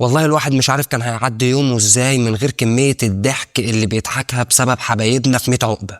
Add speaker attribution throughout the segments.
Speaker 1: والله الواحد مش عارف كان هيعدي يومه ازاي من غير كمية الضحك اللي بيضحكها بسبب حبايبنا في 100 عقبة.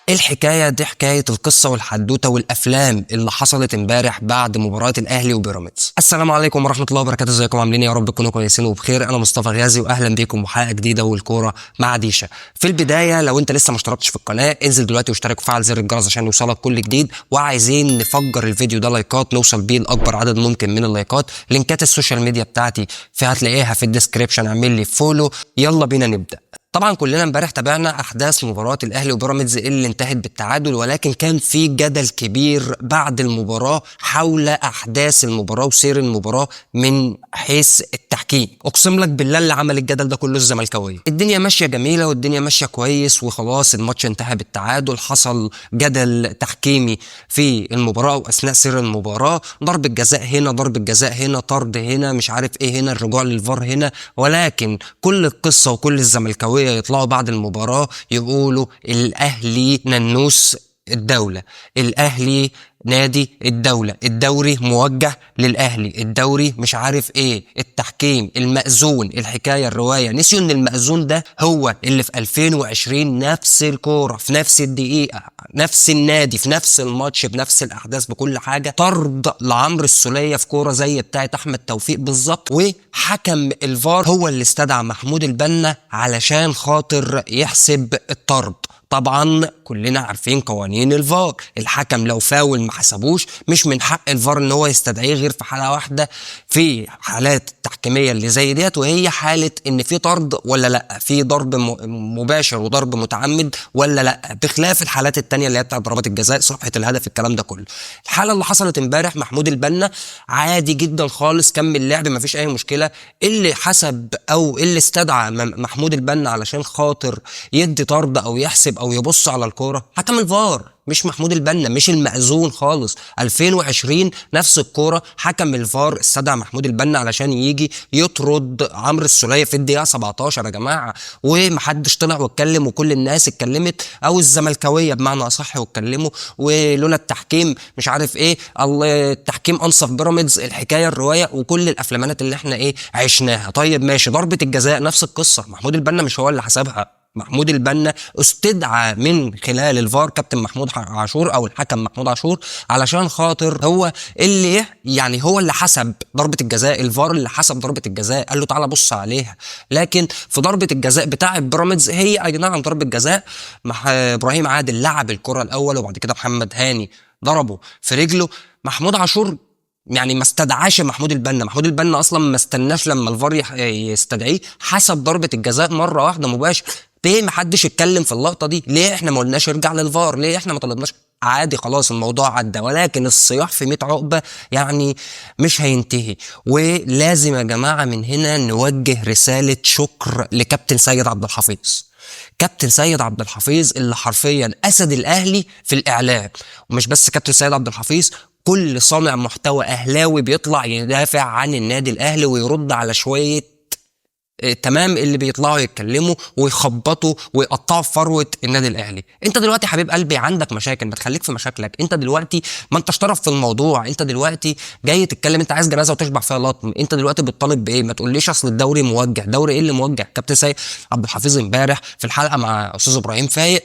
Speaker 1: ايه الحكاية دي؟ حكاية القصة والحدوتة والافلام اللي حصلت امبارح بعد مباراة الاهلي وبيراميدز. السلام عليكم ورحمة الله وبركاته، ازيكم عاملين يا رب تكونوا كويسين وبخير. انا مصطفى غازي واهلا بيكم وحلقة جديدة والكورة مع ديشا. في البداية لو انت لسه ما اشتركتش في القناة انزل دلوقتي واشترك وفعل زر الجرس عشان يوصلك كل جديد، وعايزين نفجر الفيديو ده لايكات، نوصل بيه لاكبر عدد ممكن من اللايكات. لينكات السوشيال ميديا بتاعتي هتلاقيها في الديسكريبشن، اعمل لي فولو. يلا بينا نبدأ. طبعا كلنا امبارح تابعنا احداث مباراه الاهلي وبيراميدز اللي انتهت بالتعادل، ولكن كان في جدل كبير بعد المباراه حول احداث المباراه وسير المباراه من حيث التحكيم. اقسم لك بالله اللي عمل الجدل ده كله الزملكاويه. الدنيا ماشيه جميله والدنيا ماشيه كويس وخلاص، الماتش انتهى بالتعادل. حصل جدل تحكيمي في المباراه واثناء سير المباراه، ضربه جزاء هنا، ضربه جزاء هنا، طرد هنا، مش عارف ايه هنا، الرجوع للفار هنا. ولكن كل القصه وكل الزملكاويه يطلعوا بعد المباراة يقولوا الأهلي ننوس الدولة، الأهلي نادي الدولة، الدوري موجه للأهلي، الدوري مش عارف ايه، التحكيم، المأذون، الحكاية، الرواية. نسيوا ان المأذون ده هو اللي في 2020 نفس الكورة في نفس الدقيقة، نفس النادي، في نفس الماتش، بنفس الأحداث، بكل حاجة، طرد لعمرو السولية في كورة زي بتاعة أحمد توفيق بالظبط. وحكم الفار هو اللي استدعى محمود البنا علشان خاطر يحسب الطرد. طبعا كلنا عارفين قوانين الفار، الحكم لو فاول ما حسبوش مش من حق الفار ان هو يستدعيه غير في حاله واحده في حالات التحكيميه اللي زي ديت، وهي حاله ان في طرد ولا لا، في ضرب مباشر وضرب متعمد ولا لا، بخلاف الحالات التانية اللي هي بتاعت ضربات الجزاء، صحه الهدف، الكلام ده كله. الحاله اللي حصلت امبارح محمود البنا عادي جدا خالص، كمل لعب ما فيش اي مشكله. اللي حسب او اللي استدعى محمود البنا علشان خاطر يدي طرد او يحسب او يبص على الكوره حكم الفار، مش محمود البنا، مش المأذون خالص. 2020 نفس الكوره، حكم الفار استدعى محمود البنا علشان يجي يطرد عمرو السولية في الدقيقه 17 يا جماعه. ومحدش طلع واتكلم، وكل الناس اتكلمت او الزملكاويه بمعنى اصح واتكلموا، ولولا التحكيم مش عارف ايه، التحكيم انصف بيراميدز، الحكايه، الروايه، وكل الافلامات اللي احنا ايه عشناها. طيب ماشي، ضربه الجزاء نفس القصه، محمود البنا مش هو اللي حسبها، محمود البنا استدعى من خلال الفار كابتن محمود عاشور او الحكم محمود عاشور علشان خاطر هو اللي يعني هو اللي حسب ضربه الجزاء، الفار اللي حسب ضربه الجزاء، قال له تعالى بص عليها. لكن في ضربه الجزاء بتاعه بيراميدز هي اي نعم ضربه جزاء، ابراهيم عادل لعب الكره الاول وبعد كده محمد هاني ضربه في رجله. محمود عاشور يعني ما استدعاش محمود البنا، محمود البنا اصلا ما استناش لما الفار يستدعيه، حسب ضربه الجزاء مره واحده مباشر. ليه ما حدش اتكلم في اللقطه دي؟ ليه احنا ما قلناش ارجع للفار؟ ليه احنا ما طلبناش؟ عادي خلاص الموضوع عدى، ولكن الصياح في 100 عقبه يعني مش هينتهي. ولازم يا جماعه من هنا نوجه رساله شكر لكابتن سيد عبد الحفيظ. كابتن سيد عبد الحفيظ اللي حرفيا اسد الاهلي في الاعلام، ومش بس كابتن سيد عبد الحفيظ، كل صانع محتوى اهلاوي بيطلع يدافع عن النادي الاهلي ويرد على شويه تمام اللي بيطلعوا يتكلموا ويخبطوا ويقطعوا في فروه النادي الاهلي. انت دلوقتي حبيب قلبي عندك مشاكل، ما تخليك في مشاكلك. انت دلوقتي ما انتش طرف في الموضوع، انت دلوقتي جاي تتكلم، انت عايز جنازه وتشبع فيها لطم، انت دلوقتي بتطالب بايه؟ ما تقوليش اصل الدوري موجه. دوري ايه اللي موجه؟ كابتن سيد عبد الحفيظ امبارح في الحلقه مع استاذ ابراهيم فايق،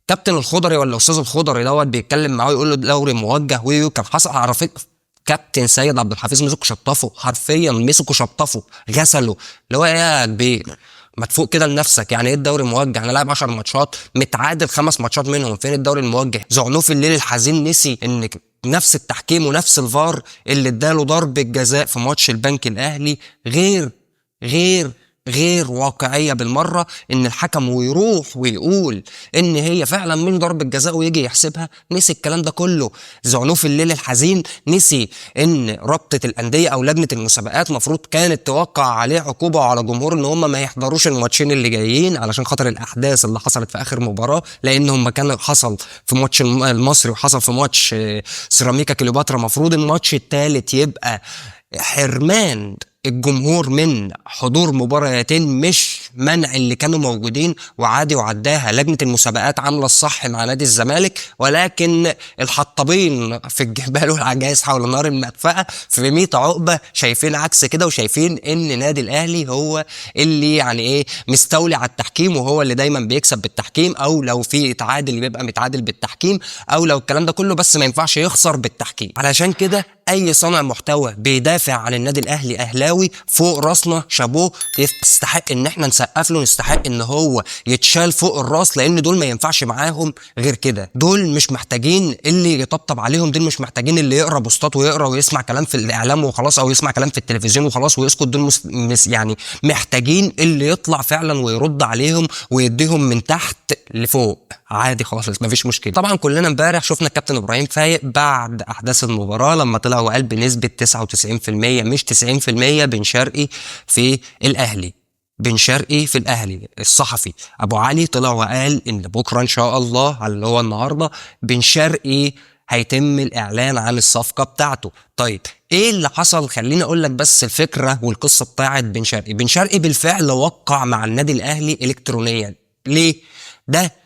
Speaker 1: كابتن الخضري ولا استاذ الخضري دوت بيتكلم معاه يقول له دوري موجه، وكان حصل على فكره كابتن سيد عبد الحفيظ مسكه شطفه، حرفيا مسكه شطفه غسله، اللي هو ايه يا كبير ما تفوق كده لنفسك؟ يعني ايه الدوري موجه؟ احنا لاعب 10 ماتشات متعادل 5 ماتشات منهم، فين الدوري الموجه؟ زعنوف الليل الحزين نسي ان نفس التحكيم ونفس الفار اللي اداله ضربه جزاء في ماتش البنك الاهلي غير غير واقعيه بالمره، ان الحكم ويروح ويقول ان هي فعلا مش ضربه جزاء ويجي يحسبها. نسي الكلام ده كله. زعنوف الليل الحزين نسي ان رابطه الانديه او لجنه المسابقات مفروض كانت توقع عليه عقوبه وعلى جمهور ان هم ما يحضروش الماتشين اللي جايين علشان خاطر الاحداث اللي حصلت في اخر مباراه، لان هم كان حصل في ماتش المصري وحصل في ماتش سيراميكا كليوباترا، مفروض الماتش الثالث يبقى حرمان الجمهور من حضور مباراتين مش منع اللي كانوا موجودين وعادي، وعداها لجنة المسابقات عاملة الصح مع نادي الزمالك، ولكن الحطابين في الجبال والعجائز حول نار المدفأة في 100 عقبة شايفين عكس كده، وشايفين ان نادي الاهلي هو اللي يعني ايه مستولي على التحكيم، وهو اللي دايما بيكسب بالتحكيم، او لو في تعادل بيبقى متعادل بالتحكيم، او لو الكلام ده كله، بس ما ينفعش يخسر بالتحكيم. علشان كده اي صانع محتوى بيدافع عن النادي الاهلي اهلاوي فوق راسنا، شابوه، يستحق ان احنا نسقف له، يستحق ان هو يتشال فوق الراس، لان دول ما ينفعش معاهم غير كده. دول مش محتاجين اللي يطبطب عليهم، دول مش محتاجين اللي يقرا بوستات ويقرا ويسمع كلام في الاعلام وخلاص، او يسمع كلام في التلفزيون وخلاص ويسكت. دول يعني محتاجين اللي يطلع فعلا ويرد عليهم ويديهم من تحت لفوق عادي خالص، مفيش مشكله. طبعا كلنا امبارح شفنا الكابتن ابراهيم فايق بعد احداث المباراه لما طلع وقال بنسبه 99% مش 90% بن شرقي في الاهلي. بن شرقي في الاهلي، الصحفي ابو علي طلع وقال ان بكره ان شاء الله، على اللي هو النهارده، بن شرقي هيتم الاعلان عن الصفقه بتاعته. طيب ايه اللي حصل؟ خليني اقول لك بس الفكره والقصه بتاعت بن شرقي. بن شرقي بالفعل وقع مع النادي الاهلي الكترونيا. ليه؟ ده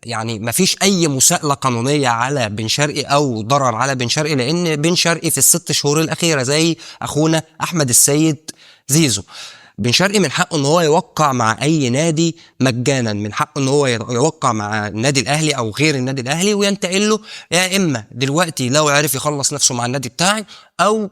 Speaker 1: يعني ما فيش اي مساءله قانونيه على بن شرقي او ضرر على بن شرقي، لان بن شرقي في ال6 شهور الاخيره زي اخونا احمد السيد زيزو. بن شرقي من حقه ان هو يوقع مع اي نادي مجانا، من حقه ان هو يوقع مع النادي الاهلي او غير النادي الاهلي وينتقل له، يا اما دلوقتي لو عرف يخلص نفسه مع النادي بتاعي، او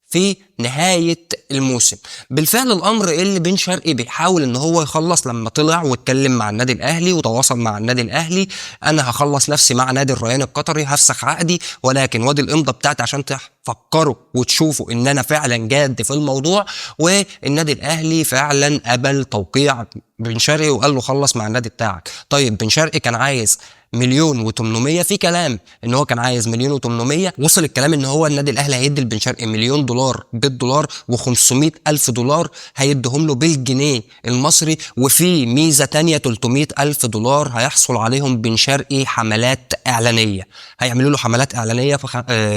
Speaker 1: في نهاية الموسم. بالفعل الامر اللي بن شرقي بيحاول ان هو يخلص، لما طلع واتكلم مع النادي الاهلي وتواصل مع النادي الاهلي، انا هخلص نفسي مع نادي الريان القطري، هفسخ عقدي، ولكن وادي الامضه بتاعتي عشان تفكروا وتشوفوا ان انا فعلا جاد في الموضوع. والنادي الاهلي فعلا قبل توقيع بن شرقي وقال له خلص مع النادي بتاعك. طيب بن شرقي كان عايز 1,800,000، في كلام ان هو كان عايز 1,800,000، وصل الكلام ان هو النادي الاهلي هيدي لبن شرقي $1,000,000 بالدولار، و500,000 دولار هيديهم له بالجنيه المصري، وفي ميزه تانية $300,000 هيحصل عليهم بن شرقي حملات اعلانيه. هيعملوا له حملات اعلانيه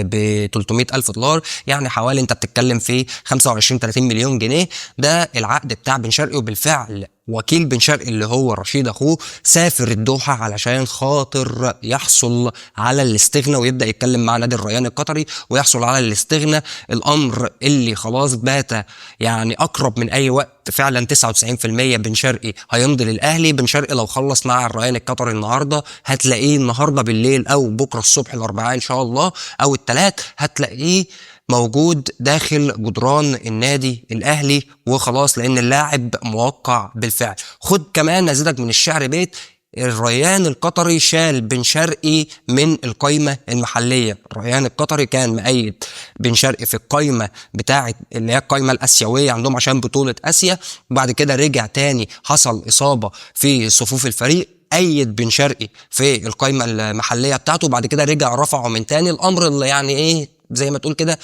Speaker 1: ب $300,000، يعني حوالي انت بتتكلم في 25-30 مليون جنيه. ده العقد بتاع بن شرقي. وبالفعل وكيل بن شرقي اللي هو رشيد اخوه سافر الدوحة علشان خاطر يحصل على الاستغناء، ويبدأ يتكلم مع نادي الريان القطري ويحصل على الاستغناء، الامر اللي خلاص بات يعني اقرب من اي وقت. فعلا 99% بن شرقي هيمضي للاهلي. بن شرقي لو خلص مع الريان القطري النهارده، هتلاقيه النهارده بالليل او بكره الصبح الاربعاء ان شاء الله او الثلاث، هتلاقيه موجود داخل جدران النادي الاهلي وخلاص، لان اللاعب موقع بالفعل. خد كمان نزيدك من الشعر بيت: الريان القطري شال بن شرقي من القايمه المحليه. الريان القطري كان مؤيد بن شرقي في القايمه بتاعه اللي هي القايمه الاسيويه عندهم عشان بطوله اسيا، وبعد كده رجع تاني، حصل اصابه في صفوف الفريق، أيد بن شرقي في القايمه المحليه بتاعته، وبعد كده رجع رفعه من تاني. الامر اللي يعني ايه زي ما تقول كده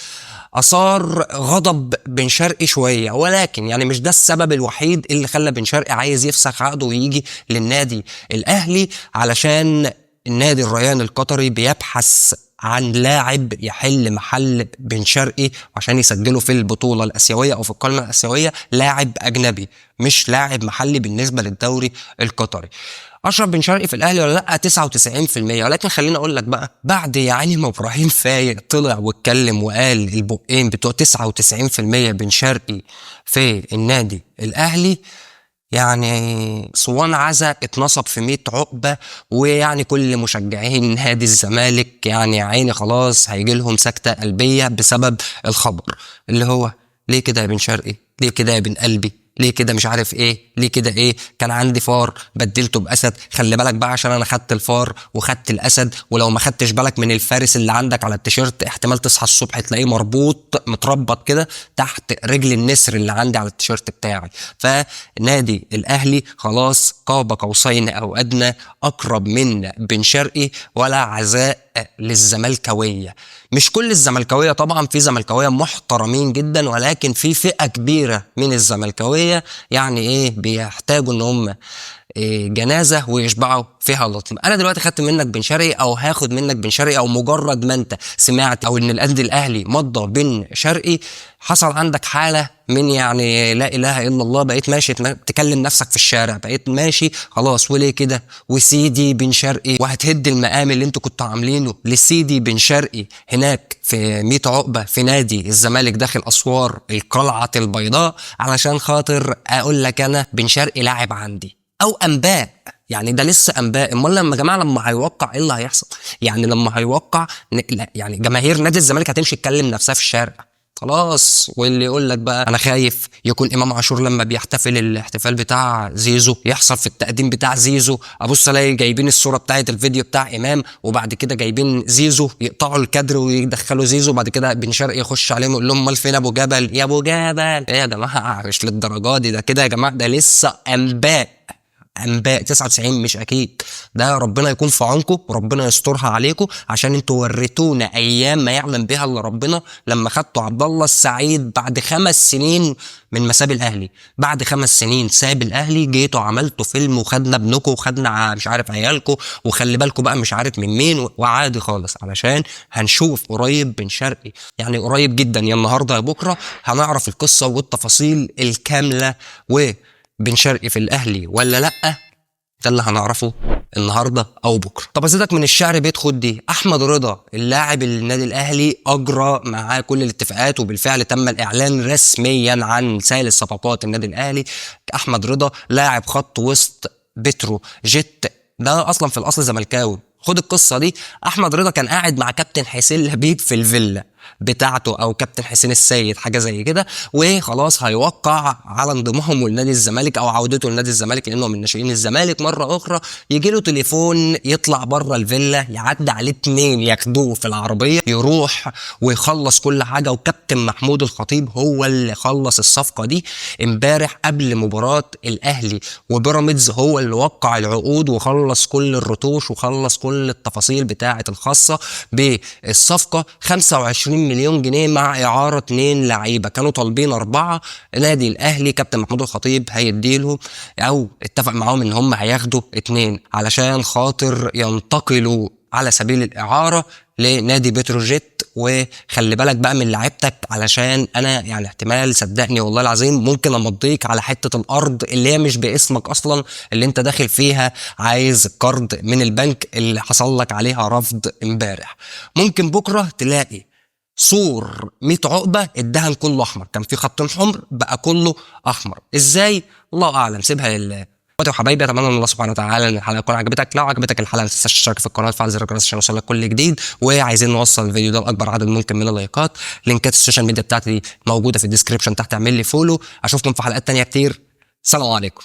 Speaker 1: اثار غضب بن شرقي شويه، ولكن يعني مش ده السبب الوحيد اللي خلى بن شرقي عايز يفسخ عقده ويجي للنادي الاهلي، علشان النادي الريان القطري بيبحث عن لاعب يحل محل بن شرقي عشان يسجله في البطوله الاسيويه او في القائمه الاسيويه، لاعب اجنبي مش لاعب محلي بالنسبه للدوري القطري. اشرف بن شرقي في الاهلي ولا لا؟ 99%. ولكن خليني اقول لك بقى، بعد يعني ما ابراهيم فايق طلع واتكلم وقال البقين بتوع 99% بن شرقي في النادي الاهلي، يعني صوان عزا اتنصب في 100 عقبة. ويعني كل مشجعين نادي الزمالك يعني عيني خلاص هيجي لهم سكتة قلبية بسبب الخبر اللي هو: ليه كده يا بن شرقي؟ ليه كده يا بن قلبي؟ ليه كده مش عارف ايه؟ ليه كده ايه؟ كان عندي فار بدلته باسد. خلي بالك بقى، عشان انا خدت الفار وخدت الاسد، ولو ما خدتش بالك من الفارس اللي عندك على التيشيرت، احتمال تصحى الصبح تلاقيه مربوط متربط كده تحت رجل النسر اللي عندي على التيشيرت بتاعي. فنادي الاهلي خلاص قاب قوسين او ادنى اقرب من بن شرقي. ولا عزاء للزملكاويه، مش كل الزملكاويه طبعا، في زملكاويه محترمين جدا، ولكن في فئه كبيره من الزملكاويه يعني ايه بيحتاجوا ان هم جنازه ويشبعوا فيها لطيم. انا دلوقتي خدت منك بن شرقي او هاخد منك بن شرقي، او مجرد ما انت سمعت او ان النادي الاهلي مضى بن شرقي حصل عندك حاله من يعني لا اله الا الله، بقيت ماشي تكلم نفسك في الشارع، بقيت ماشي خلاص وليه كده وسيدي بن شرقي، وهتهد المقام اللي انتوا كنتوا عاملينه لسيدي بن شرقي هناك في 100 عقبه في نادي الزمالك داخل اسوار القلعه البيضاء، علشان خاطر اقول لك انا بن شرقي لاعب عندي او انباء. يعني ده لسه انباء، امال لما يا جماعه لما هيوقع ايه اللي هيحصل؟ يعني لما هيوقع يعني جماهير نادي الزمالك هتمشي تكلم نفسها في الشارع خلاص. واللي يقول لك بقى انا خايف يكون امام عاشور لما بيحتفل الاحتفال بتاع زيزو يحصل في التقديم بتاع زيزو، ابص الاقي جايبين الصوره بتاعه الفيديو بتاع امام وبعد كده جايبين زيزو، يقطعوا الكادر ويدخلوا زيزو، بعد كده بن شرقي يخش عليهم يقول لهم امال فين ابو جبل يا ابو جبل؟ ايه يا جماعه مش للدرجه دي، ده كده يا جماعه ده لسه انباء، انباء 99 مش اكيد. ده ربنا يكون في عونكم وربنا يسترها عليكم، عشان انتوا وريتونا ايام ما يعلم بها الا ربنا لما خدتوا عبد الله السعيد بعد 5 سنين من مساب الاهلي. بعد 5 سنين ساب الاهلي جيتوا عملتوا فيلم وخدنا ابنكم وخدنا مش عارف عيالكم وخلي بالكم بقى مش عارف من مين وعادي خالص، علشان هنشوف قريب بن شرقي، يعني قريب جدا يا النهارده يا بكره هنعرف القصه والتفاصيل الكامله بن شرقي في الاهلي ولا لا. ده اللي هنعرفه النهارده او بكره. طب ازيدك من الشعر بيت خد دي، احمد رضا اللاعب النادي الاهلي اجرى معاه كل الاتفاقات وبالفعل تم الاعلان رسميا عن سائل صفقات النادي الاهلي. احمد رضا لاعب خط وسط بترو جيت، ده اصلا في الاصل زملكاوي. خد القصه دي، احمد رضا كان قاعد مع كابتن حسين لبيب في الفيلا بتاعته او كابتن حسين السيد حاجه زي كده، وخلاص هيوقع على انضمامه لنادي الزمالك او عودته لنادي الزمالك لانه من ناشئين الزمالك. مره اخرى يجي له تليفون يطلع بره الفيلا، يعدي عليه 2 ياخدوه في العربيه يروح ويخلص كل حاجه. وكابتن محمود الخطيب هو اللي خلص الصفقه دي امبارح قبل مباراه الاهلي وبيراميدز، هو اللي وقع العقود وخلص كل الرتوش وخلص كل التفاصيل بتاعه الخاصه بالصفقه. 25 مليون جنيه مع اعاره 2 لعيبه، كانوا طالبين 4. نادي الاهلي كابتن محمود الخطيب هيديلهم او اتفق معاهم ان هم هياخدوا 2 علشان خاطر ينتقلوا على سبيل الاعاره لنادي بتروجيت. وخلي بالك بقى من لعيبتك، علشان انا يعني احتمال صدقني والله العظيم ممكن امضيك على حته الارض اللي هي مش باسمك اصلا، اللي انت داخل فيها عايز قرض من البنك اللي حصل لك عليها رفض امبارح. ممكن بكره تلاقي سور 100 عقبه الدهن كله احمر، كان في خطين حمر بقى كله احمر. ازاي؟ الله اعلم، سيبها لله. اخواتي وحبايبي، اتمنى من الله سبحانه وتعالى ان الحلقه تكون عجبتك. لو عجبتك الحلقه ما تنساش تشترك في القناه وتفعل زر الجرس عشان يوصلك كل جديد، وعايزين نوصل الفيديو ده لاكبر عدد ممكن من اللايكات. لينكات السوشيال ميديا بتاعتي موجوده في الديسكربشن تحت، اعمل لي فولو. اشوفكم في حلقات تانية كتير، سلام عليكم.